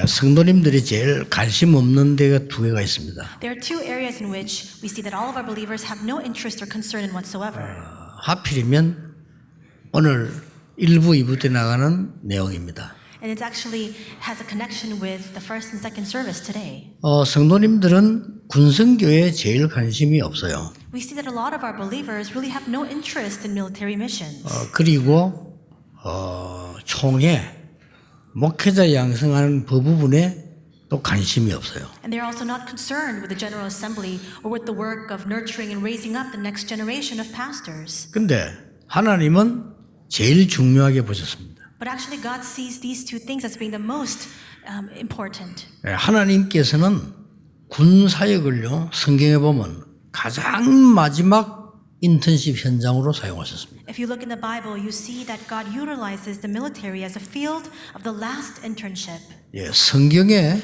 성도님들이 제일 관심 없는 데가 두 개가 있습니다. There are two areas in which we see that all of our believers have no interest or concern in whatsoever. 하필이면 오늘 1부, 2부 때 나가는 내용입니다. And it actually has a connection with the first and second service today. 성도님들은 군성교에 제일 관심이 없어요. We see that a lot of our believers really have no interest in military missions. 그리고 총회, 목회자 양성하는 그 부분에 또 관심이 없어요. And they're also not concerned with the General Assembly or with the work of nurturing and raising up the next generation of pastors. 근데 하나님은 제일 중요하게 보셨습니다. But actually God sees these two things as being the most important. 하나님께서는 군 사역을요, 성경에 보면 가장 마지막 인턴십 현장으로 사용하셨습니다. If you look in the Bible, you see that God utilizes the military as a field of the last internship. 성경에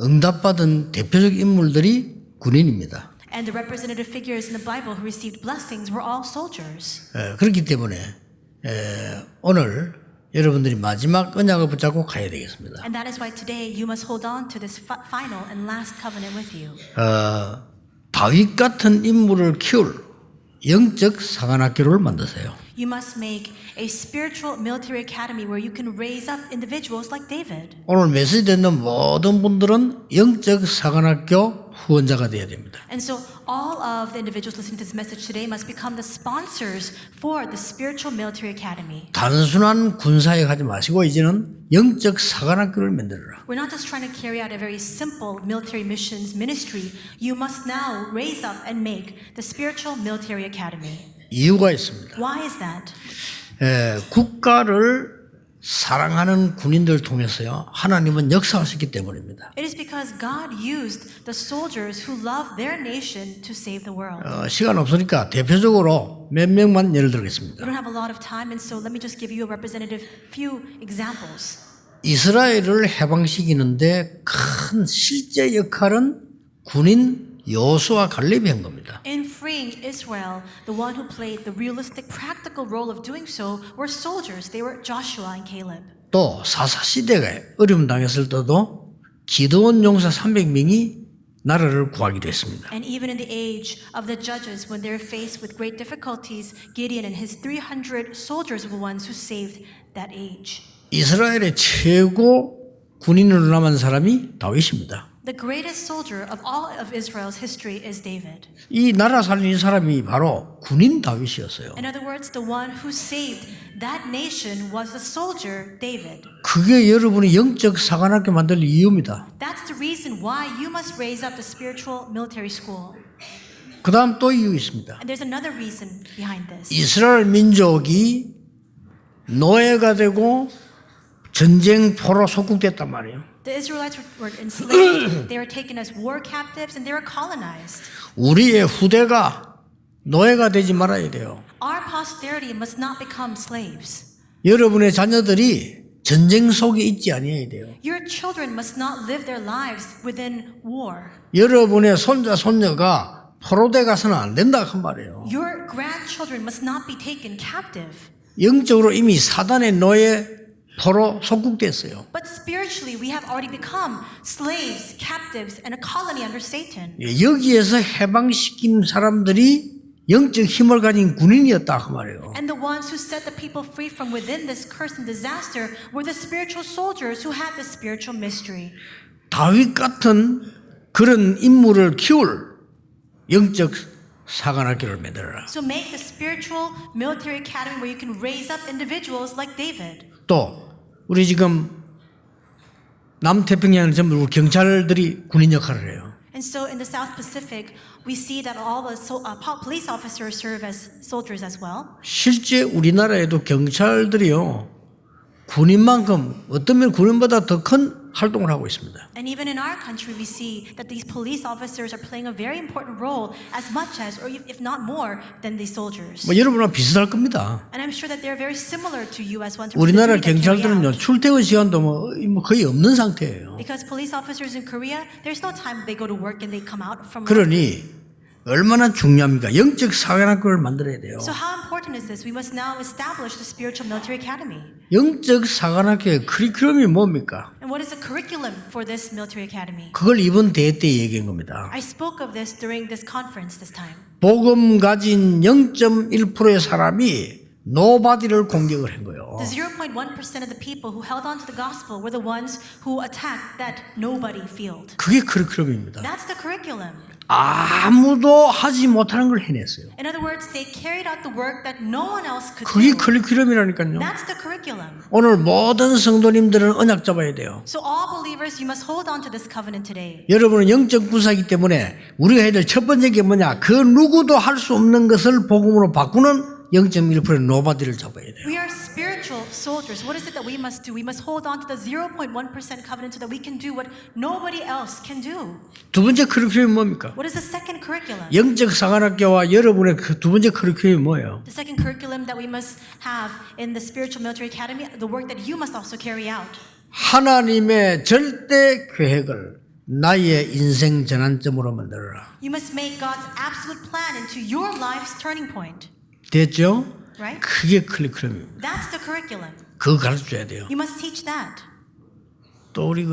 응답받은 대표적 인물들이 군인입니다. And the representative figures in the Bible who received blessings were all soldiers. 그렇기 때문에 오늘 여러분들이 마지막 언약을 붙잡고 가야 되겠습니다. And that is why today you must hold on to this final and last covenant with you. 다윗 같은 인물을 키울 영적 사관학교를 만드세요. You must make a spiritual military academy where you can raise up individuals like David. 오늘 메시지 듣는 모든 분들은 영적 사관학교 후원자가 되어야 됩니다. And so all of the individuals listening to this message today must become the sponsors for the spiritual military academy. 단순한 군사역 하지 마시고 이제는 영적 사관학교를 만들어라. We're not just trying to carry out a very simple military missions ministry. You must now raise up and make the spiritual military academy. 이유가 있습니다. Why is that? 국가를 사랑하는 군인들 통해서요, 하나님은 역사하셨기 때문입니다. It is because God used the soldiers who love their nation to save the world. 시간 없으니까 대표적으로 몇 명만 예를 들겠습니다. We don't have a lot of time, and so let me just give you a representative few examples. 이스라엘을 해방시키는데 큰 실제 역할은 군인 여호수아 갈렙이 한 겁니다. In freeing Israel, the one who played the realistic, practical role of doing so were soldiers. They were Joshua and Caleb. 또 사사시대가 어려움 당했을 때도 기드온 용사 300명이 나라를 구하기도 했습니다. And even in the age of the judges, when they were faced with great difficulties, Gideon and his 300 soldiers were the ones who saved that age. 이스라엘의 최고 군인으로 남은 사람이 다윗입니다. The greatest soldier of all of Israel's history is David. 이 나라 살린 사람이 바로 군인 다윗이었어요. In other words, the one who saved that nation was the soldier David. 그게 여러분이 영적 사관학교 만들 이유입니다. That's the reason why you must raise up the spiritual military school. 그 다음 또 이유 있습니다. And there's another reason behind this. 이스라엘 민족이 노예가 되고 전쟁포로 속국됐단 말이에요. The Israelites were enslaved, they were taken as war captives, and they were colonized. 우리의 후대가 노예가 되지 말아야 돼요. Our posterity must not become slaves. 여러분의 자녀들이 전쟁 속에 있지 아니어야 돼요. Your children must not live their lives within war. 여러분의 손자 손녀가 포로돼 가서는 안 된다 그 말이에요. Your grandchildren must not be taken captive. 영적으로 이미 사단의 노예 포로 속국됐어요. But spiritually, we have already become slaves, captives, and a colony under Satan. 여기에서 해방시킨 사람들이 영적 힘을 가진 군인이었다 그 말이에요. And the ones who set the people free from within this curse and disaster were the spiritual soldiers who had this spiritual mystery. 다윗 같은 그런 인물을 키울 영적 사관학교를 만들어라. So make the spiritual military academy where you can raise up individuals like David. 또 우리 지금 남태평양은 전부 우리 경찰들이 군인 역할을 해요. And so in the South Pacific, we see that all the police officers serve as soldiers as well. 실제 우리나라에도 경찰들이요, 군인만큼 어떤 면 군인보다 더 큰 활동을 하고 있습니다. And even in our country, we see that these police officers are playing a very important role as much as, or if not more, than these soldiers. 뭐 여러분과 비슷할 겁니다. And I'm sure that they're very similar to you as one. 우리나라 경찰들은요, 출퇴근 시간도 뭐 거의 없는 상태예요. Because police officers in Korea, there's no time they go to work and they come out from work. 그러니 얼마나 중요합니까? 영적 사관학교를 만들어야 돼요. So how important is this? We must now establish the spiritual military academy. 영적 사관학교의 커리큘럼이 뭡니까? And And what is the curriculum for this military academy? 그걸 이번 대회 때 얘기한 겁니다. I spoke of this during this conference this time. 복음 가진 0.1%의 사람이 노바디를 공격을 한 거예요. The 0.1% of the people who held on to the gospel were the ones who attacked that nobody field. 그게 커리큘럼입니다. That's the curriculum. 아무도 하지 못하는 걸 해냈어요. In other words, they carried out the work that no one else could 그게 do. 커리큘럼이라니까요. That's the curriculum. 오늘 모든 성도님들은 언약 잡아야 돼요. So all believers, you must hold on to this covenant today. 여러분은 영적 군사이기 때문에 우리가 해야 될 첫 번째 게 뭐냐? 그 누구도 할 수 없는 것을 복음으로 바꾸는 0.1%의 노바디를 잡아야 돼요. We are spiritual soldiers. What is it that we must do? We must hold on to the 0.1% covenant so that we can do what nobody else can do. 두 번째 커리큘럼이 뭡니까? What is the second curriculum? 영적 사관학교와 여러분의 그 두 번째 커리큘럼이 뭐예요? The second curriculum that we must have in the spiritual military academy, the work that you must also carry out. 하나님의 절대 계획을 나의 인생 전환점으로 만들어라. You must make God's absolute plan into your life's turning point. 됐죠? Right? 그게 커리큘럼입니다. That's the curriculum. 그거 가르쳐줘야 돼요. You must teach that. 또 우리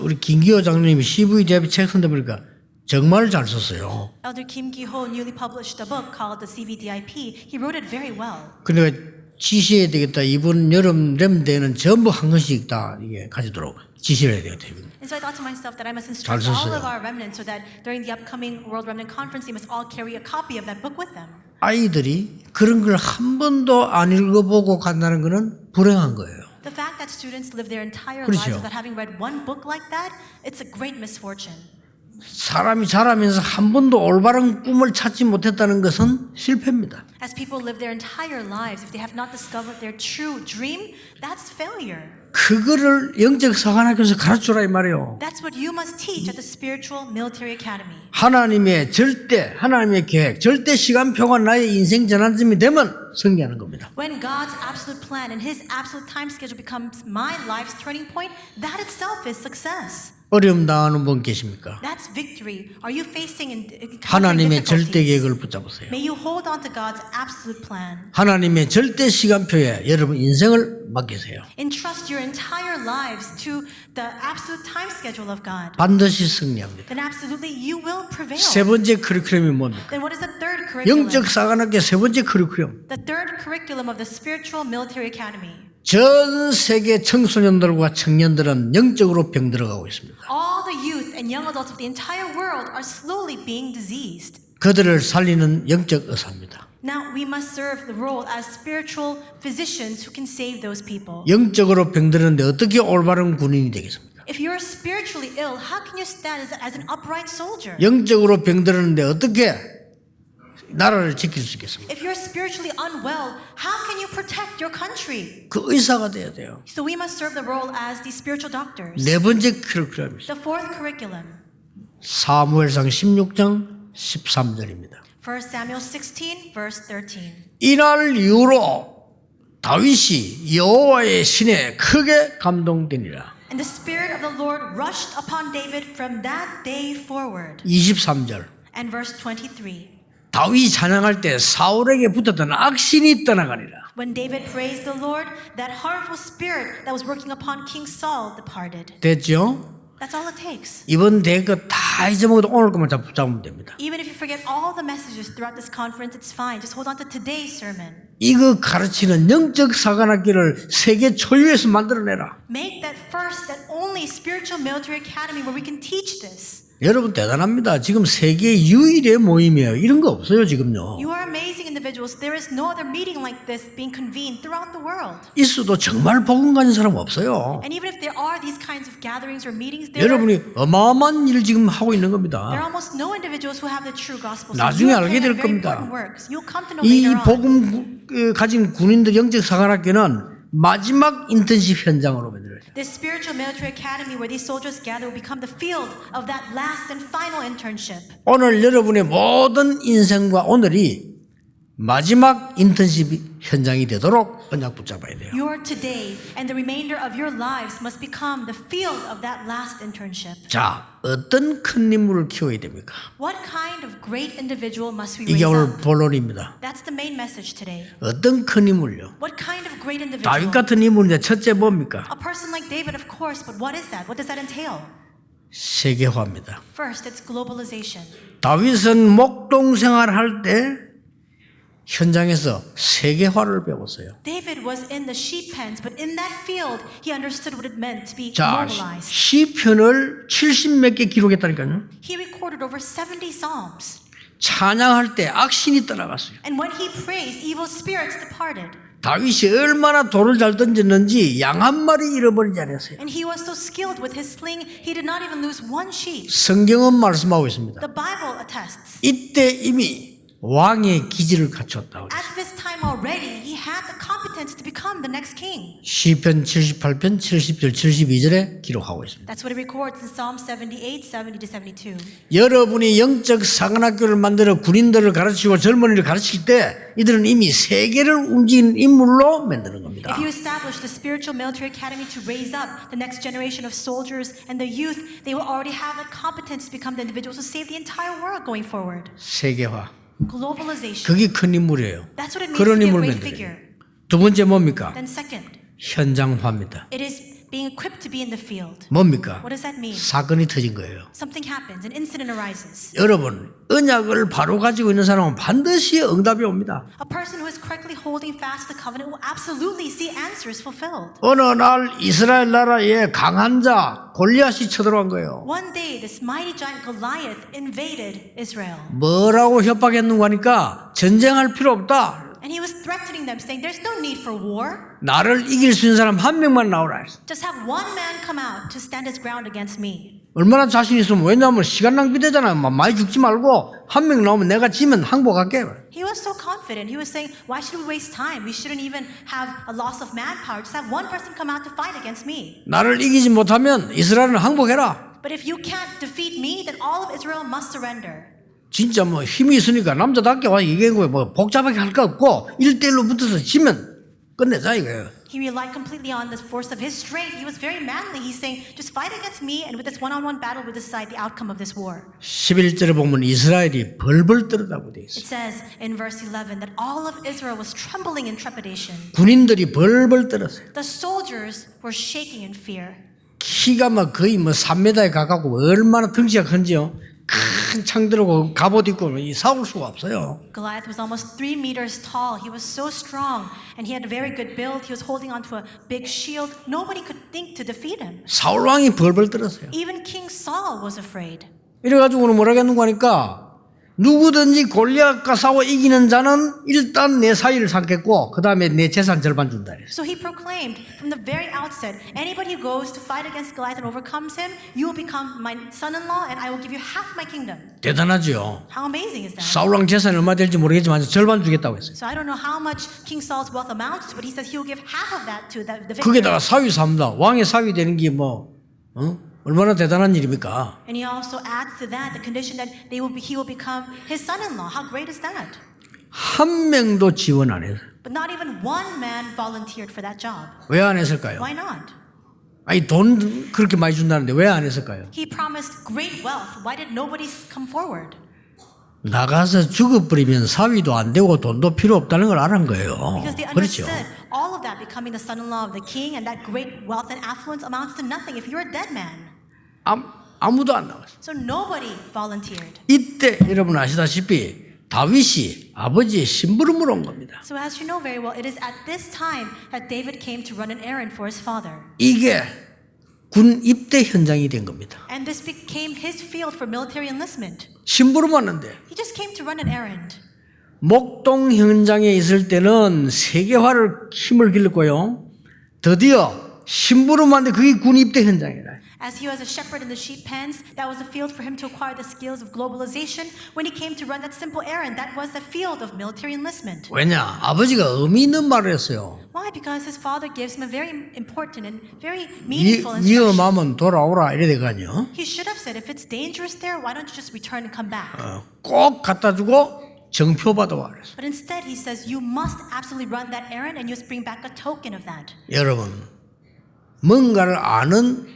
우리 김기호 장로님이 CV 대비 책 쓴다 보니까 정말 잘 썼어요. Elder Kim Gi-ho newly published a book called The CVDIP. He wrote it very well. 그러니까 지시해야 되겠다. 이번 여름 렘대는 전부 한 권씩 다 이게 가지도록 지시를 해야 되겠다. And so I thought to myself that I must instruct 잘 all 썼어요. of our remnants so that during the upcoming World Remnant Conference, they must all carry a copy of that book with them. 아이들이 그런 걸 한 번도 안 읽어보고 간다는 것은 불행한 거예요. The fact that students live their entire 그렇죠. lives without having read one book like that, it's a great misfortune. 사람이 자라면서 한 번도 올바른 꿈을 찾지 못했다는 것은 실패입니다. As people live their entire lives, if they have not discovered their true dream, that's failure. 그거를 영적 사관학교에서 가르쳐라 이 말이에요. That's what you must teach at the Spiritual Military Academy. 하나님의 절대, 하나님의 계획, 절대 시간표가 나의 인생 전환점이 되면 승리하는 겁니다. When God's absolute plan and His absolute time schedule becomes my life's turning point, that itself is success. 어려움 당하는 분 계십니까? That's victory. Are you facing encountering 하나님의 절대 difficulties? 계획을 붙잡으세요. May you hold on to God's absolute plan. 하나님의 절대 시간표에 여러분 인생을 맡기세요. Entrust your entire lives to the absolute time schedule of God. 반드시 승리합니다. Then absolutely you will prevail. 세 번째 커리큘럼이 뭡니까? Then what is the third curriculum? 영적 사관학교 세 번째 커리큘럼. The third curriculum of the Spiritual Military Academy. 전 세계 청소년들과 청년들은 영적으로 병들어가고 있습니다. All the youth and young adults of the entire world are slowly being diseased. 그들을 살리는 영적 의사입니다. Now we must serve the role as spiritual physicians who can save those people. 영적으로 병드는데 어떻게 올바른 군인이 되겠습니까? If you're spiritually ill, how can you stand as an upright soldier? 영적으로 병드는데 어떻게 나라를 지킬 수 있겠습니까? If you're spiritually unwell, how can you protect your country? 그 의사가 돼야 돼요. So we must serve the role as the spiritual doctors. 네 번째 커리큘럼입니다. The fourth curriculum, 사무엘상 16장 13절입니다. 1 Samuel 16, verse 13. 이날 이후로 다윗이 여호와의 신에 크게 감동되니라. And the Spirit of the Lord rushed upon David from that day forward. 23절. And verse 23. 다윗이 찬양할 때 사울에게 붙었던 악신이 떠나가니라. When David praised the Lord, that harmful spirit that was working upon King Saul departed. 됐죠? That's all it takes. 이번 대회 다 잊어먹어도 오늘 것만 잡으면 됩니다. Even if you forget all the messages throughout this conference, it's fine. Just hold on to today's sermon. 이거 가르치는 영적 사관학교를 세계 초유에서 만들어내라. Make that first and only spiritual military academy where we can teach this. 여러분 대단합니다. 지금 세계 유일의 모임이에요. 이런 거 없어요 지금요. You are amazing individuals. There is no other meeting like this being convened throughout the world. 있어도 정말 복음 가진 사람 없어요. And even if there are these kinds of gatherings or meetings, there 여러분이 어마어마한 일을 지금 하고 있는 are 겁니다. almost no individuals who have the true gospel. So 나중에 you are 알게 될 doing very 겁니다. important works. You'll come to know 이 later on. 복음 가진 군인들 영적 사관학교는 마지막 인턴십 현장으로 만들어요. This spiritual military academy where these soldiers gather will become the field of that last and final internship. 오늘 여러분의 모든 인생과 오늘이 마지막 인턴십 현장이 되도록 언약 붙잡아야 돼요. Your today and the remainder of your lives must become the field of that last internship. 자, 어떤 큰 인물을 키워야 됩니까? What kind of great individual must we 이게 raise 오늘 up? 본론입니다. That's the main message today. 어떤 큰 인물요? What kind of great 다윗 individual? 같은 인물인데 첫째 뭡니까? A person like David, of course, but what is that? What does that entail? 세계화입니다. First, it's globalization. 다윗은 목동 생활할 때 현장에서 세계화를 배웠어요. David was in the sheep pens, but in that field, he understood what it meant to be 자, globalized. 시편을 70몇 개 기록했다니까요. He recorded over 70 psalms. 찬양할 때 악신이 떠나갔어요. And when he praised, evil spirits departed. 다윗이 얼마나 돌을 잘 던졌는지 양 한 마리 잃어버리지 않았어요. And he was so skilled with his sling, he did not even lose one sheep. 성경은 말씀하고 있습니다. The Bible attests. 이때 이미 왕의 기질을 갖췄다고. At this time already, he had the competence to become the next king. 시편 78편 70절 72절에 기록하고 있습니다. That's what it records in Psalm 78, 70 to 72. 여러분이 영적 사관학교를 만들어 군인들을 가르치고 젊은이를 가르칠 때 이들은 이미 세계를 움직이는 인물로 만드는 겁니다. If you establish the spiritual military academy to raise up the next generation of soldiers and the youth, they will already have the competence to become the individuals who save the entire world going forward. 세계화. Globalization. 그게 큰 인물이에요. That's what it means to 그런 be a 인물 great 만들어요. figure. 두 번째 뭡니까? Then second, 현장화입니다. it is being equipped to be in the field. 뭡니까? What does that mean? 사건이 터진 거예요. Something happens, an incident arises. 여러분, 언약을 바로 가지고 있는 사람은 반드시 응답이 옵니다. A person who is correctly holding fast the covenant will absolutely see answers fulfilled. 어느 날 이스라엘 나라에 강한 자 골리앗이 쳐들어간 거예요. One day, this mighty giant Goliath invaded Israel. 뭐라고 협박했는가 하니까 전쟁할 필요 없다. And he was threatening them, saying, there's no need for war. 나를 이길 수 있는 사람 한 명만 나오라 했어. Just have one man come out to stand his ground against me. 얼마나 자신 있으면, 왜냐하면 시간 낭비되잖아요. 많이 죽지 말고 한 명 나오면 내가 지면 항복할게. He was so confident. He was saying, why should we waste time? We shouldn't even have a loss of manpower. Just have one person come out to fight against me. 나를 이기지 못하면 이스라엘은 항복해라. But if you can't defeat me, then all of Israel must surrender. 진짜 뭐 힘이 있으니까 남자답게 와 이게 뭐 복잡하게 할 거 없고 1대1로 붙어서 지면 끝내자 이거예요. He relied completely on the force of his strength. He was very manly. He's saying, just fight against me, and with this one-on-one battle, we'll decide the outcome of this war. 11절에 보면 이스라엘이 벌벌 떨었다고 돼 있어요. It says in verse 11 that all of Israel was trembling in trepidation. 군인들이 벌벌 떨었어요. The soldiers were shaking in fear. 키가 막 거의 뭐 3m에 가깝고 얼마나 덩치가 큰지요. 큰 창 들고 갑옷 입고 싸울 수가 없어요. Goliath was almost 3 meters tall. He was so strong, and he had a very good build. He was holding onto a big shield. Nobody could think to defeat him. 사울 왕이 벌벌 떨었어요. Even King Saul was afraid. 이래가지고는 뭐라겠는가 하니까 누구든지 골리앗과 싸워 이기는 자는 일단 내 사위를 삼겠고 그 다음에 내 재산 절반 준다. So he proclaimed from the very outset, anybody who goes to fight against Goliath and overcomes him, you will become my son-in-law, and I will give you half my kingdom. 대단하죠. How amazing is that? 사울 왕 재산이 얼마 될지 모르겠지만 절반 주겠다고 했어요. So I don't know how much King Saul's wealth amounts to, but he says he will give half of that to the victor. 거기다가 사위 삼다. 왕의 사위 되는 게 얼마나 대단한 일입니까? And he also adds to that the condition that he will become his son-in-law. How great is that? 한 명도 지원 안 했어요. But not even one man volunteered for that job. 왜 안 했을까요? Why not? 아니 돈 그렇게 많이 준다는데 왜 안 했을까요? He promised great wealth. Why did nobody come forward? 나가서 죽어버리면 사위도 안 되고 돈도 필요 없다는 걸 알은 거예요. Because they 그렇죠. understood all of that becoming the son-in-law of the king and that great wealth and affluence amounts to nothing if you're a dead man. 아무도 안 나왔어요. So nobody volunteered. 이때 여러분 아시다시피 다윗이 아버지의 심부름으로 온 겁니다. So as you know very well, it is at this time that David came to run an errand for his father. 이게 군 입대 현장이 된 겁니다. And this became his field for military enlistment. 심부름 왔는데 He just came to run an errand. 목동 현장에 있을 때는 세계화를 힘을 길렀고요. 드디어 심부름 왔는데 그게 군 입대 현장이라. As he was a shepherd in the sheep pens, that was a field for him to acquire the skills of globalization. When he came to run that simple errand, that was the field of military enlistment. 왜냐? 아버지가 의미 있는 말을 했어요. Why? Because his father gives him a very important and very meaningful instruction. 위험하면 돌아오라 이래 되거든요. He should have said, if it's dangerous there, why don't you just return and come back? 꼭 갖다 주고 정표 받아와 그랬어요. But instead, he says, you must absolutely run that errand and you must bring back a token of that. 여러분, 뭔가를 아는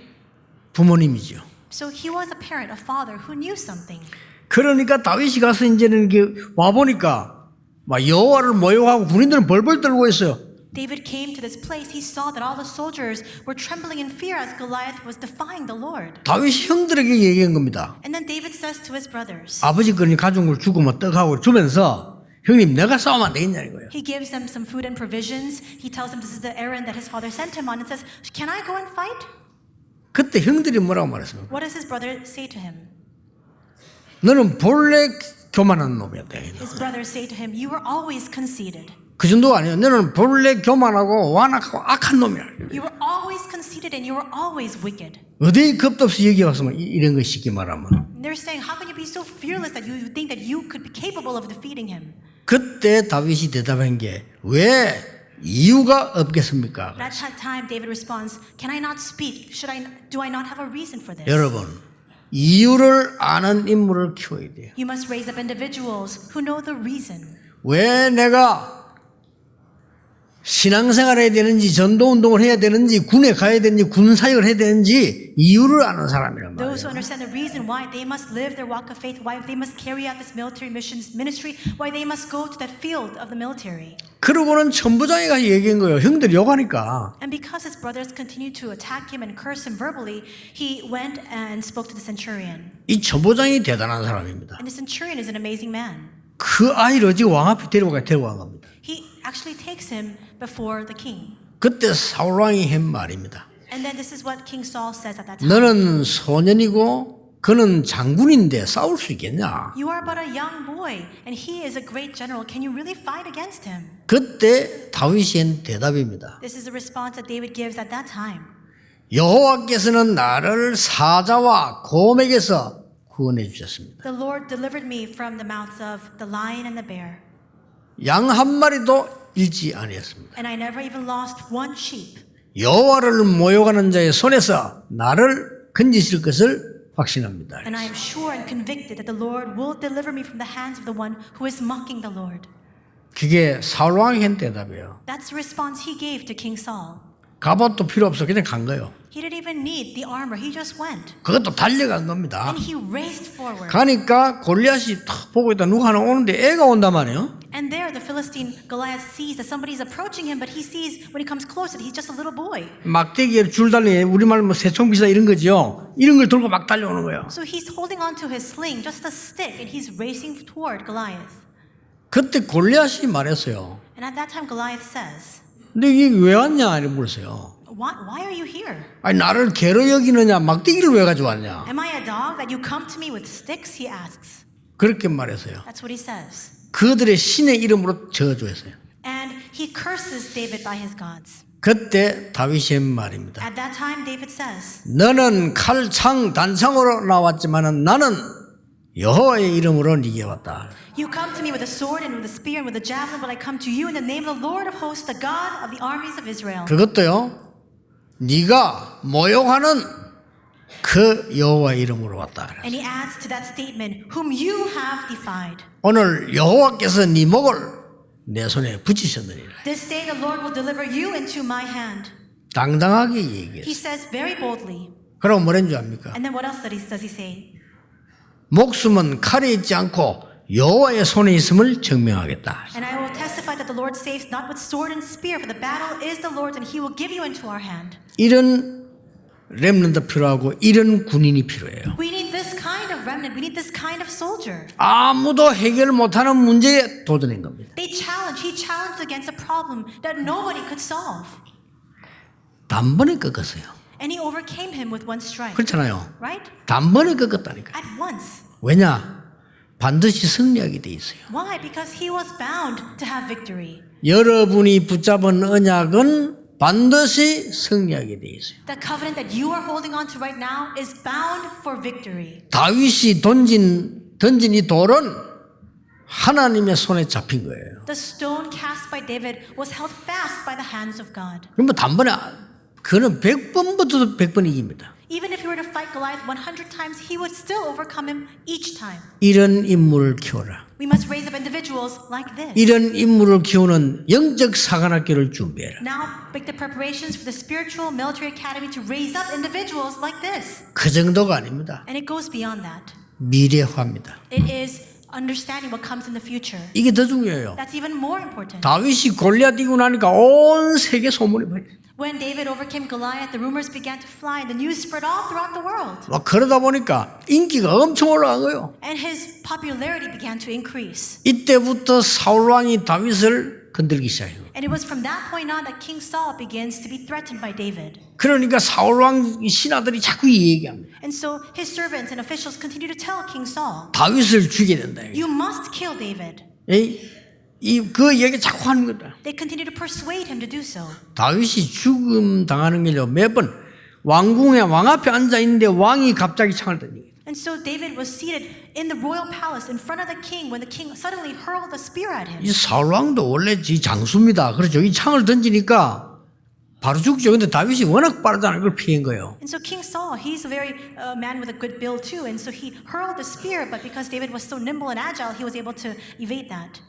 부모님이죠. So he was a parent, a father who knew something. 그러니까 다윗이 가서 이제는 이렇게 와 보니까 막 여호와를 모욕하고 군인들은 벌벌 떨고 있어요. David came to this place. He saw that all the soldiers were trembling in fear as Goliath was defying the Lord. 다윗이 형들에게 얘기한 겁니다. And then David says to his brothers, 아버지 거니 가져온 걸 주고 뭐 떡하고 주면서 형님 내가 싸우면 안 되겠냐는 거예요. he gives them some food and provisions. He tells them this is the errand that his father sent him on and says, can I go and fight? 그때 형들이 뭐라고 말했습니까? What does his brother say to him? 너는 본래 교만한 놈이었다. His brothers say to him, you were always conceited. 그 정도가 아니에요. 너는 본래 교만하고 완악하고 악한 놈이야. You were always conceited and you were always wicked. 어디 겁도 없이 여기 와서 이런 거 쉽게 말하면. And they're saying, how can you be so fearless that you think that you could be capable of defeating him? 그때 다윗이 대답한 게 왜 이유가 없겠습니까? At that time, David responds, can I not speak? Do I not have a reason for this? 여러분, 이유를 아는 인물을 키워야 돼요. You must raise up individuals who know the reason. 왜 내가 신앙생활을 해야 되는지 전도운동을 해야 되는지 군에 가야 되는지 군사역을 해야 되는지 이유를 아는 사람이란 Those who 말이에요. understand the reason why they must live their walk of faith, why they must carry out this military missions ministry, why they must go to that field of the military. 그러고는 천부장이 가서 얘기한 거예요. 형들이 욕하니까. And because his brothers continued to attack him and curse him verbally, he went and spoke to the centurion. 이 천부장이 대단한 사람입니다. And the centurion is an amazing man. 그 아이를 지금 왕 앞에 데려간 겁니다. He actually takes him before the king. 그때 사울왕이 한 말입니다. And then this is what King Saul says at that time. 너는 소년이고 그는 장군인데 싸울 수 있겠냐? You are but a young boy, and he is a great general. Can you really fight against him? 그때 다윗이 한 대답입니다. This is the response that David gives at that time. 여호와께서는 나를 사자와 곰에게서 구원해 주셨습니다. The Lord delivered me from the mouths of the lion and the bear, 양 한 마리도 잃지 아니었습니다. and I never even lost one sheep. 여호와를 모욕하는 자의 손에서 나를 건지실 것을 확신합니다. And I am sure and convicted that the Lord will deliver me from the hands of the one who is mocking the Lord. 그게 사울 왕이 한 대답이에요. That's the response he gave to King Saul. 갑옷도 필요 없어 그냥 간 거예요. He didn't even need the armor. He just went. 그것도 달려간 겁니다. And he raced forward. 가니까 골리앗이 탁 보고 있다 누가 하나 오는데 애가 온단 말이에요. And there the Philistine Goliath sees that somebody's approaching him, but he sees when he comes closer that he's just a little boy. 막대기에 줄 달린 우리말 뭐 새총비사 이런 거죠. 이런 걸 들고 막 달려오는 거예요. So he's holding onto his sling, just a stick, and he's racing toward Goliath. 그때 골리앗이 말했어요. And at that time Goliath says, 근데 이게 왜 왔냐 이렇게 물었어요. why are you here? 아니 나를 개로 여기느냐 막대기를 왜 가져왔냐. Am I a dog that you come to me with sticks? He asks. 그렇게 말했어요. That's what he says. 그들의 신의 이름으로 저주했어요. And he curses David by his gods. 그때 다윗이 한 말입니다. At that time David says, 너는 칼, 창, 단창으로 나왔지만은 나는 여호와의 이름으로 네게 왔다. you come to me with a sword and with a spear and with a javelin, but I come to you in the name of the Lord of hosts, the God of the armies of Israel. 그것도요. 네가 모욕하는 그 여호와의 이름으로 왔다. And he adds to that statement, whom you have defied. 오늘 여호와께서 네 목을 내 손에 붙이셨느니라. This day the Lord will deliver you into my hand. 당당하게 He 얘기했어요. says very boldly. 그럼 뭐라는 줄 압니까? And then what else does he say? 목숨은 칼에 있지 않고 여호와의 손에 있음을 증명하겠다. And I will testify that the Lord saves not with sword and spear, for the battle is the Lord's, and he will give you into our hand. 이런 렘넌트 필요하고 이런 군인이 필요해요. We need this kind of remnant. We need this kind of soldier. 아무도 해결 못하는 문제에 도전한 겁니다. He challenged against a problem that nobody could solve. 단번에 꺾었어요. And he overcame him with one strike. 그렇잖아요. Right? 단번에 꺾었다니까. At once. 왜냐? 반드시 승리하게 돼 있어요. Why? Because he was bound to have victory. 여러분이 붙잡은 언약은 반드시 승리하게 돼 있어요. The covenant that you are holding on to right now is bound for victory. 다윗이 던진 이 돌은 하나님의 손에 잡힌 거예요. The stone cast by David was held fast by the hands of God. 그럼 뭐 단번에 그는 100번 붙어도 100번 이깁니다. Even if he were to fight Goliath 100 times, he would still overcome him each time. 이런 인물을 키워라. We must raise up individuals like this. 이런 인물을 키우는 영적 사관학교를 준비해라. Now make the preparations for the spiritual military academy to raise up individuals like this. 그 정도가 아닙니다. And it goes beyond that. 미래화입니다. It is understanding what comes in the future. 이게 더 중요해요. That's even more important. 다윗이 골리앗 이기고 나니까 온 세계 소문이 퍼졌어요. When David overcame Goliath, the rumors began to fly and the news spread all throughout the world. 막 그러다 보니까 인기가 엄청 올라간 거예요. And his popularity began to increase. 이때부터 사울 왕이 다윗을 건들기 시작해요. And it was from that point on that King Saul begins to be threatened by David. 그러니까 사울 왕 신하들이 자꾸 이 얘기합니다. And so his servants and officials continue to tell King Saul, 다윗을 죽여야 된다. you must kill David. 그 얘기 자꾸 하는 거다. They continue to persuade him to do so. 다윗이 죽음 당하는 게죠. 매번 왕궁에 왕 앞에 앉아 있는데 왕이 갑자기 창을 던지게. And so David was seated in the royal palace in front of the king when the king suddenly hurled a spear at him. 이 사울 왕도 원래 지 장수입니다. 그렇죠. 이 창을 던지니까 바로 죽죠. 근데 다윗이 워낙 빠르다는 걸 피한 거예요. And so King Saul, he's a very man with a good build too. And so he hurled the spear, but because David was so nimble and agile, he was able to evade that.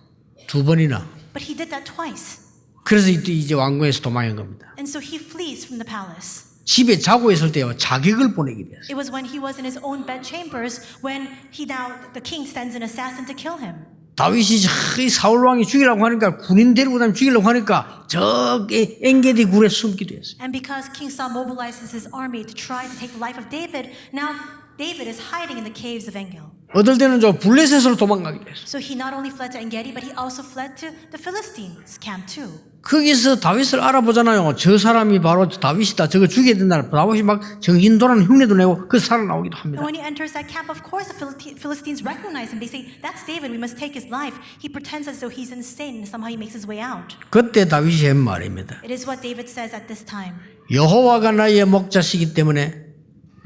두 번이나. But he did that twice. 그래서 이제 왕궁에서 도망한 겁니다. And so he flees from the palace. 집에 자고 있을 때요 자객을 보내게 됐어요. It was when he was in his own bed chambers when the king sends an assassin to kill him. 다윗이 이 사울 왕이 죽이려고 하니까 군인 데리고 다니면 죽이려고 하니까 저기 엔게디 굴에 숨기도 했어요. And because King Saul mobilizes his army to try to take the life of David, now David is hiding in the caves of Engel. 어떨 때는 저 블레셋으로 도망가게 됐어요. So he not only fled to En-Gedi, but he also fled to the Philistines' camp too. 거기서 다윗을 알아보잖아요. 저 사람이 바로 다윗이다. 저거 죽여야 된다. 다윗이 막 정신 돌아는 흉내도 내고 그 살아나오기도 합니다. And when he enters that camp, of course the Philistines recognize him. They say, that's David, we must take his life. He pretends as though he's insane and somehow he makes his way out. 그때 다윗이 한 말입니다. It is what David says at this time. 여호와가 나의 목자시기 때문에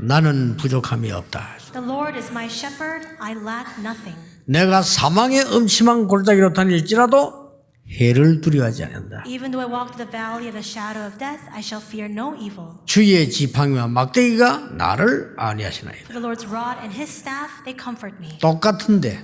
나는 부족함이 없다. The Lord is my shepherd, I lack nothing. 내가 사망의 음침한 골짜기로 다닐지라도 해를 두려워하지 않는다. Even though I walk through the valley of the shadow of death, I shall fear no evil. 주의 지팡이와 막대기가 나를 안위하시나이다. For the Lord's rod and his staff, they comfort me. 똑같은데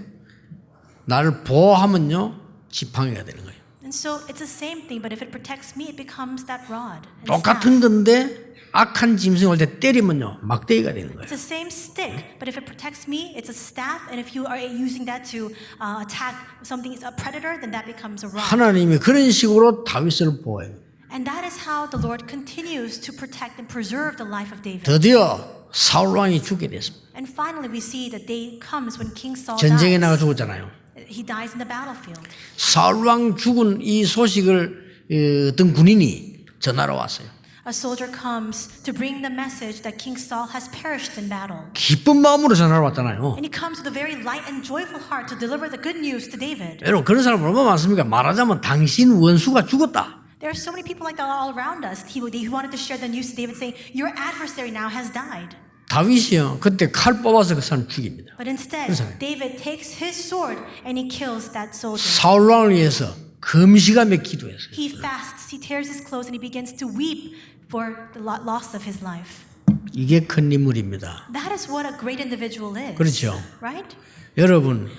나를 보호하면요 지팡이가 되는 거예요. And so it's the same thing, but if it protects me, it becomes that rod. And 똑같은 staff. 건데 악한 짐승이 올 때 때리면요 막대기가 되는 거예요. It's the same stick, but if it protects me, it's a staff. And if you are using that to attack something, a predator, then that becomes a rod. 하나님이 그런 식으로 다윗을 보호해요. And that is how the Lord continues to protect and preserve the life of David. 드디어 사울 왕이 죽게 됐습니다. And finally, we see the day comes when King Saul 전쟁에 나가 dies. 죽었잖아요. He dies in the battlefield. 사울 왕 죽은 이 소식을 어떤 군인이 전하러 왔어요. A soldier comes to bring the message that King Saul has perished in battle. 기쁜 마음으로 전하러 왔잖아요. And he comes with a very light and joyful heart to deliver the good news to David. 여러분 그런 사람 얼마나 많습니까? 말하자면 당신 원수가 죽었다. There are so many people like that all around us. He wanted to share the news to David saying, your adversary now has died. 다윗이요 그때 칼 뽑아서 그 사람 죽입니다. But instead, David takes his sword and he kills that soldier. 사울 왕을 위해서 금시간에 기도했어요. He fasts, he tears his clothes, and he begins to weep for the loss of his life. 이게 큰 인물입니다. That is what a great individual is. 그렇죠. Right? 여러분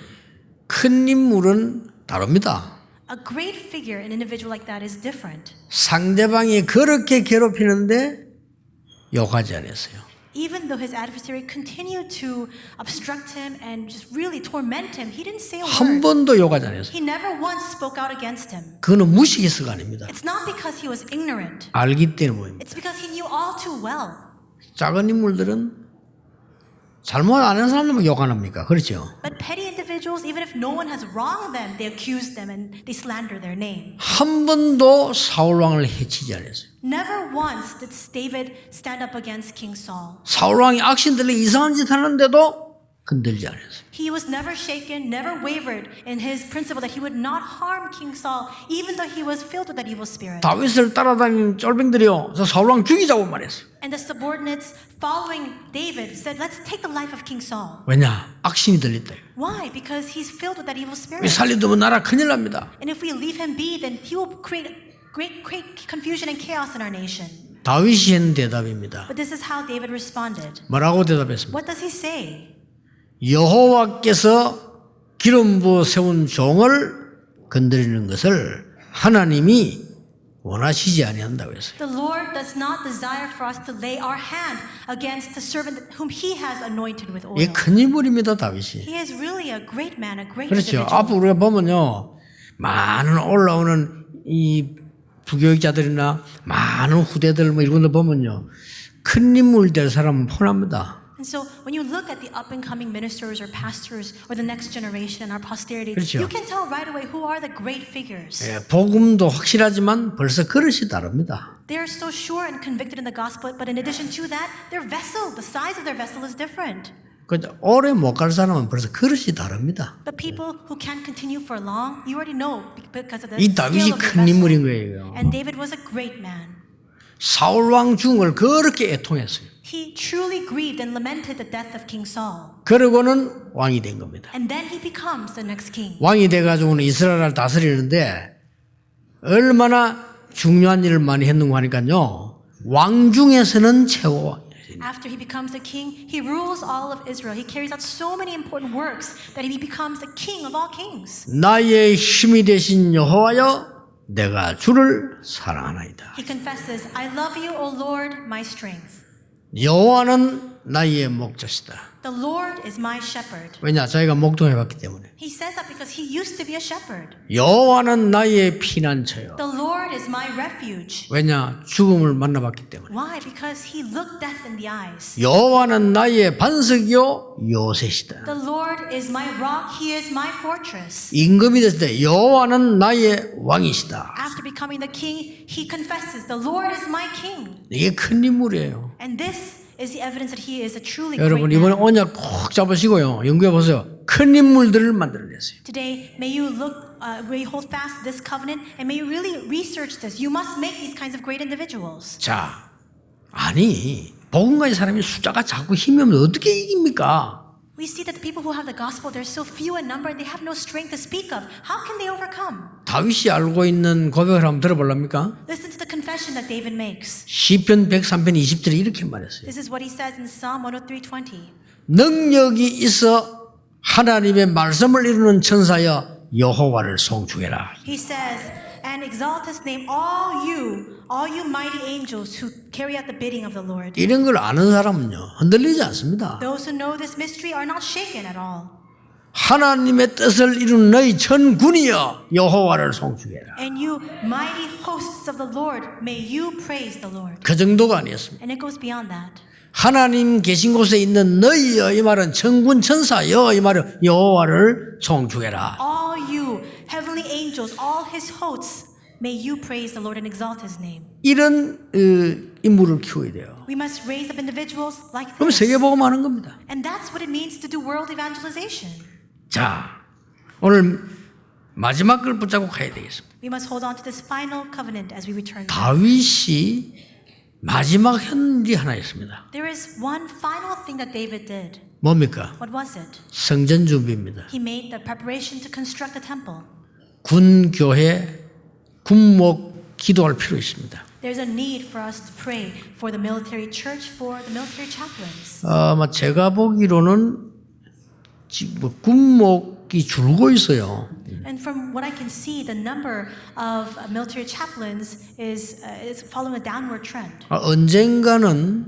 큰 인물은 다릅니다. A great figure, an individual like that is different. 상대방이 그렇게 괴롭히는데 욕하지 않았어요. Even though his adversary continued to obstruct him and just really torment him, he didn't say a 한 word. 번도 욕하지 않았어요. He never once spoke out against him. 그거는 무식해서가 아닙니다. It's not because he was ignorant. 알기 때문입니다. It's because he knew all too well. 작은 인물들은 잘못 안 하는 사람들만 욕 안 합니까? 그렇죠? But petty individuals, even if no one has wronged them, they accuse them and they slander their name. 한 번도 사울 왕을 해치지 않았어요. Never once did David stand up against King Saul. 사울 왕이 악신들이 이상한 짓 하는데도 건들지 않았어요. He was never shaken, never wavered in his principle that he would not harm King Saul, even though he was filled with that evil spirit. 다윗을 따라다니는 쫄병들이요, 저 사울 왕 죽이자고 말했어요. And the subordinates following David said, let's take the life of King Saul. 왜냐? 악신이 들렸다. Why? Because he's filled with that evil 이 spirit. 살려두면 나라 큰일 납니다. And if we leave him be, then he will create great confusion and chaos in our nation. 다윗이 한 대답입니다. But this is how David responded. 뭐라고 대답했습니까? What does he say? 여호와께서 기름 부어 세운 종을 건드리는 것을 하나님이 원하시지 아니한다고 했어요. The Lord does not desire for us to lay our hand against the servant whom he has anointed with 이게 oil. 큰 인물입니다, 다윗이. He is really a great man, a great 그렇죠. individual. 앞으로 우리가 보면요, 많은 올라오는 이 부교육자들이나 많은 후대들 뭐 이런 걸 보면요, 큰 인물 될 사람은 폰합니다. And so when you look at the up and coming ministers or pastors or the next generation and our posterity, 그렇죠. you can tell right away who are the great figures. 예, 복음도 확실하지만 벌써 그릇이 다릅니다. They are so sure and convicted in the gospel, but in addition to that, their vessel, the size of their vessel is different. 오래 못 갈 사람은 벌써 그릇이 다릅니다. But people who can't continue for long, you already know because of the 이 scale 다윗이 of their 큰 인물인 vessel. 거예요. And David was a great man. 사울 왕 죽은 걸 그렇게 애통했어요. He truly grieved and lamented the death of King Saul. 그러고는 왕이 된 겁니다. And then he becomes the next king. 왕이 돼가지고는 이스라엘을 다스리는데 얼마나 중요한 일을 많이 했는가 하니까요. 왕 중에서는 최고 왕이에요. After he becomes a king, he rules all of Israel. He carries out so many important works that he becomes the king of all kings. 나의 힘이 되신 여호와여 내가 주를 사랑하나이다. He confesses, I love you, O Lord, my strength. 여호와는 나의 목자시다. The Lord is my shepherd. 왜냐? 자기가 목동해봤기 때문에. He says that because he used to be a shepherd. 여호와는 나의 피난처요. The Lord is my refuge. 왜냐? 죽음을 만나봤기 때문에. Why? Because he looked death in the eyes. 여호와는 나의 반석이요 요새시다. The Lord is my rock. He is my fortress. 임금이 됐을 때 여호와는 나의 왕이시다. After becoming the king, he confesses, the Lord is my king. 이게 큰 인물이에요. And this is the evidence that he is a truly great 여러분 이번에 man. 언약 꼭 잡으시고요. 연구해 보세요. 큰 인물들을 만들어냈어요. Today, may you may you hold fast this covenant, and may you really research this. You must make these kinds of great individuals. 자, 아니 복음가의 사람이 숫자가 자꾸 힘이 없는데 어떻게 이깁니까? We see that the people who have the gospel, they're so few in number and they have no strength to speak of. How can they overcome? 다윗이 알고 있는 고백을 한번 들어볼랍니까? Listen to the confession that David makes. 시편 103편 20절에 이렇게 말했어요. This is what he says in Psalm 103:20. 능력이 있어 하나님의 말씀을 이루는 천사여 여호와를 송축해라. He says, and exalt his name, all you mighty angels who carry out the bidding of the Lord. 이런 걸 아는 사람은요 흔들리지 않습니다. Those who know this mystery are not shaken at all. 하나님의 뜻을 이루는 너희 천군이여 여호와를 송축해라. And you mighty hosts of the Lord, may you praise the Lord. 그 정도가 아니었습니다. And it goes beyond that. 하나님 계신 곳에 있는 너희여 이 말은 천군 천사여 이 말은 여호와를 송축해라. All you heavenly angels, all his hosts, may you praise the Lord and exalt his name. 이런 인물을 키워야 돼요. We must raise up individuals like 그럼 this. 세계복음 하는 겁니다. And that's what it means to do world evangelization. 자, 오늘 마지막 걸 붙잡고 가야 되겠습니다. We must hold on to this final covenant as we return. 다윗이 마지막 한 일이 하나 있습니다. There is one final thing that David did. 뭡니까? What was it? 성전 준비입니다. He made the preparation to construct the temple. 군 교회 군목 기도할 필요 있습니다. There's a need for us to pray for the military church, for the military chaplains. 제가 보기로는 지금 군목이 줄고 있어요. And from what I can see, the number of military chaplains is following a downward trend. 언젠가는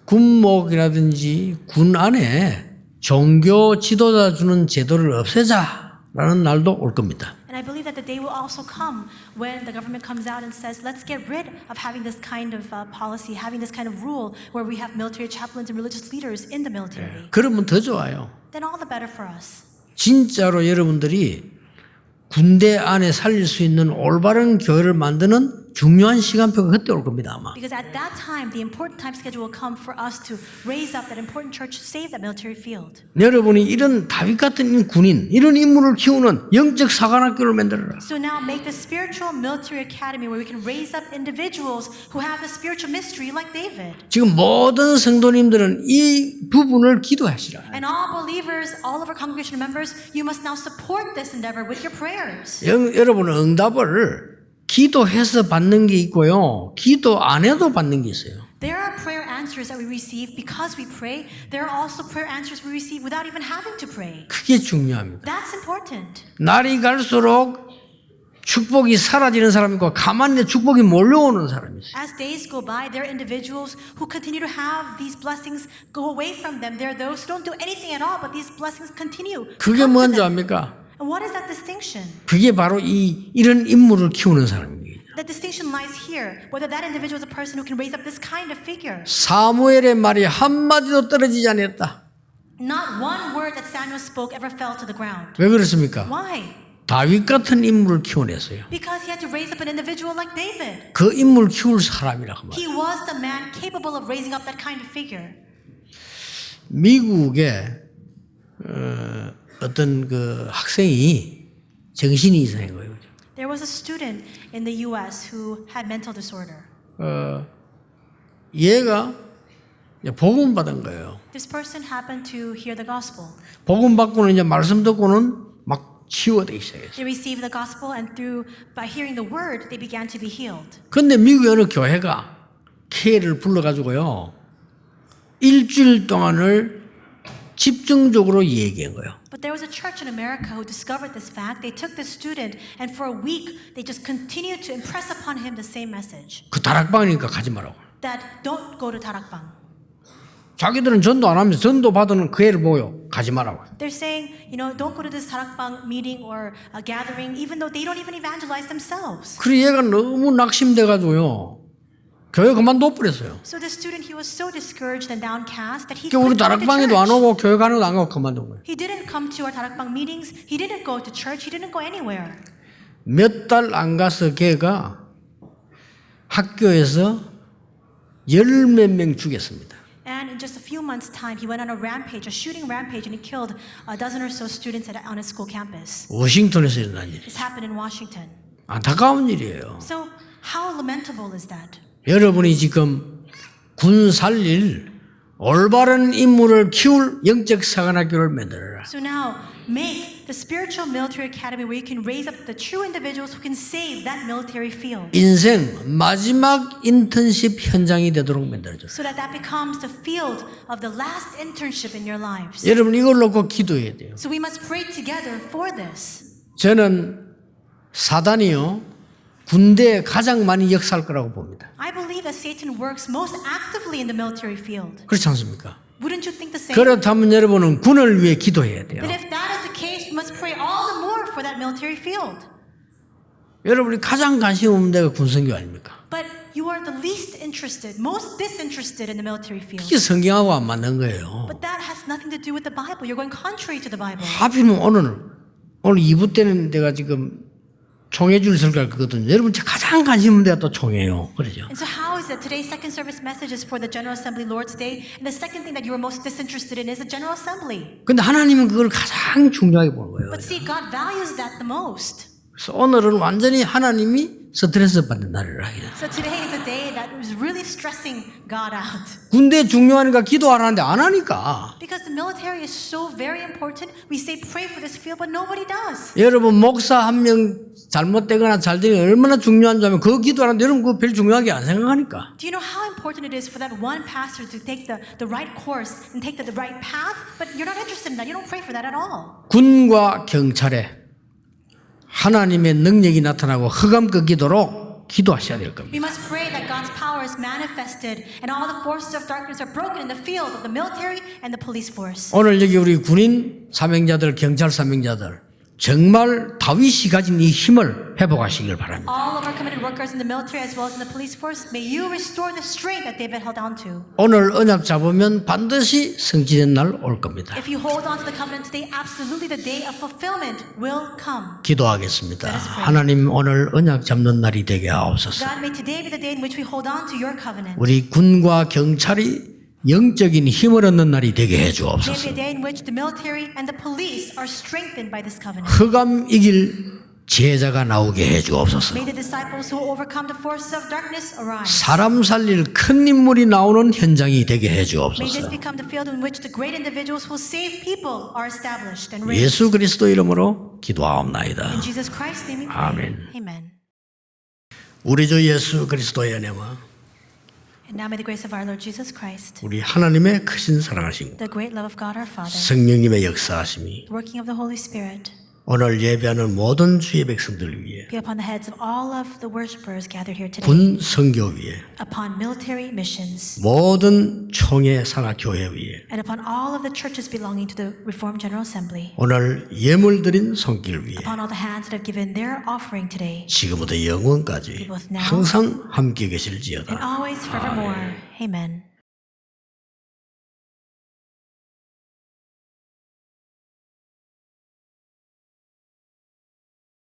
군목이라든지 군 안에 종교 지도자 주는 제도를 없애자라는 날도 올 겁니다. And I believe that the day will also come when the government comes out and says, let's get rid of having this kind of policy, having this kind of rule where we have military chaplains and religious leaders in the military. 그러면 더 좋아요. Then all the better for us. 진짜로 여러분들이 군대 안에 살릴 수 있는 올바른 교회를 만드는 중요한 시간표가 그때 올 겁니다 아마. Because at that time, the important time schedule will come for us to raise up that important church to save that military field. 여러분이 이런 다윗 같은 군인, 이런 인물을 키우는 영적 사관학교를 만들어라. So now make the spiritual military academy where we can raise up individuals who have the spiritual mystery like David. 지금 모든 성도님들은 이 부분을 기도하시라. And all believers, all of our congregation members, you must now support this endeavor with your prayers. 여러분은 응답을 기도해서 받는 게 있고요. 기도 안 해도 받는 게 있어요. There are prayer answers that we receive because we pray. There are also prayer answers we receive without even having to pray. 그게 중요합니다. That's important. 날이 갈수록 축복이 사라지는 사람이 있고 가만히 축복이 몰려오는 사람이 있어요. As days go by, there are individuals who continue to have these blessings go away from them. There are those who don't do anything at all, but these blessings continue. to 그게 come to 뭔지 them. 압니까? And what is that distinction? 그게 바로 이런 인물을 키우는 사람입니다. The distinction lies here, whether that individual is a person who can raise up this kind of figure. 사무엘의 말이 한마디도 떨어지지 않았다. Not one word that Samuel spoke ever fell to the ground. 왜 그렇습니까? Why? 다윗 같은 인물을 키워냈어요. Because he had to raise up an individual like David. 그 인물 키울 사람이라고 말이에요. He was the man capable of raising up that kind of figure. 미국에 어떤 그 학생이 정신이 이상한 거예요. There was a student in the U.S. who had mental disorder. 얘가 복음 받은 거예요. This person happened to hear the gospel. 복음 받고는 이제 말씀 듣고는 막 치유되기 시작했어요. They received the gospel, and by hearing the word, they began to be healed. 근데 미국의 어느 교회가 K를 불러가지고요. 일주일 동안을 집중적으로 얘기한 거예요. But there was a church in America who discovered this fact. They took this student, and for a week, they just continued to impress upon him the same message. 그 다락방이니까 가지 말라고. That don't go to 다락방. 자기들은 전도 안 하면서 전도 받은 그 애를 보고요. 가지 말라고. They're saying, don't go to this 다락방 meeting or a gathering, even though they don't even evangelize themselves. 그래 얘가 너무 낙심돼가지고요. 교회 그만둬 버렸어요. So the student, he was so discouraged and downcast that he 우리 quit going to 다락방에도 안 church. 오고 교회 가는 것도 안 가고 그만둔 거예요. He didn't come to our 다락방 meetings. He didn't go to church. He didn't go anywhere. 몇 달 안 가서 걔가 학교에서 10몇 명 죽였습니다. And in just a few months' time, he went on a rampage, a shooting rampage, and he killed a dozen or so students on his school campus. 워싱턴에서 일어난 일이에요. This happened in Washington. 안타까운 일이에요. So how lamentable is that? 여러분이 지금 군 살릴 올바른 인물을 키울 영적 사관학교를 만들어라. So now, make the spiritual military academy where you can raise up the true individuals who can save that military field. 인생 마지막 인턴십 현장이 되도록 만들어줘. So that becomes the field of the last internship in your lives. 여러분 이걸 놓고 기도해야 돼요. So we must pray together for this. 저는 사단이요 군대에 가장 많이 역사할 거라고 봅니다. I believe that Satan works most actively in the military field. 그렇지 않습니까? Wouldn't you think the same? 그렇다면 여러분은 군을 위해 기도해야 돼요. That if that is the case, we must pray all the more for that military field. 여러분이 가장 관심 없는 데가 군성교 아닙니까? But you are the least interested, most disinterested in the military field. 이게 성경하고 안 맞는 거예요. But that has nothing to do with the Bible. You're going contrary to the Bible. 하필이면 오늘 2부 때는 내가 지금 총회줄 설교할 거거든요. 여러분 가장 관심 없는 데가 또 총회예요. 그러죠? And so how is it today's second service message is for the General Assembly Lord's Day, and the second thing that you are most disinterested in is the General Assembly. 근데 하나님은 그걸 가장 중요하게 보는 거예요. But see, God values that the most. 그래서 오늘은 완전히 하나님이 스트레스 받는 날이라 해요. So today is a day that was really stressing God out. 군대 중요하니까 기도하라는데 안 하니까. Because the military is so very important. We say pray for this field, but nobody does. 여러분 목사 한 명 잘못되거나 잘 되는 게 얼마나 중요한지 하면 그거 기도하는데 여러분 그거 별 중요하게 안 생각하니까. Do you know how important it is for that one pastor to take the right course and take the right path? But you're not interested in that. You don't pray for that at all. 군과 경찰에 하나님의 능력이 나타나고 흑암 꺾이도록 기도하셔야 될 겁니다. We must pray that God's power is manifested and all the forces of darkness are broken in the field of the military and the police force. 오늘 여기 우리 군인 사명자들, 경찰 사명자들 정말 다윗이 가진 이 힘을 회복하시길 바랍니다. All of our committed workers in the military as well as in the police force, may you restore the strength that David held on to. 오늘 언약 잡으면 반드시 성취된 날 올 겁니다. If you hold on to the covenant today, absolutely the day of fulfillment will come. 기도하겠습니다. 하나님 오늘 언약 잡는 날이 되게 하옵소서. God, may today be the day in which we hold on to your covenant. 우리 군과 경찰이 영적인 힘을 얻는 날이 되게 해 May it be 주옵소서. a day in which the military and the police are strengthened by this covenant. 흑암 이길 제자가 나오게 해 주옵소서. May the disciples who overcome the forces of darkness arise. 사람 살릴 큰 인물이 나오는 현장이 되게 해 May this 주옵소서. become the field in which the great individuals who save people are established and raised. 예수 그리스도 이름으로 기도하옵나이다. In Jesus Christ's name we pray. 아멘. Amen. 우리 주 예수 그리스도의 은혜와 And now may the grace of our Lord Jesus Christ, 우리 하나님의 크신 사랑하심, the great love of God our Father, 성령님의 역사하심이 the working of the Holy Spirit, 오늘 예배하는 모든 주의 백성들 위해, be upon the heads of all of the worshipers gathered here today, 군 선교 위에, upon military missions, 모든 총회 산하 교회 위에, and upon all of the churches belonging to the Reformed General Assembly, 오늘 예물 드린 손길 위에, upon all the hands that have given their offering today, 지금부터 영원까지 항상 함께 계실지어다. and always forevermore. Amen.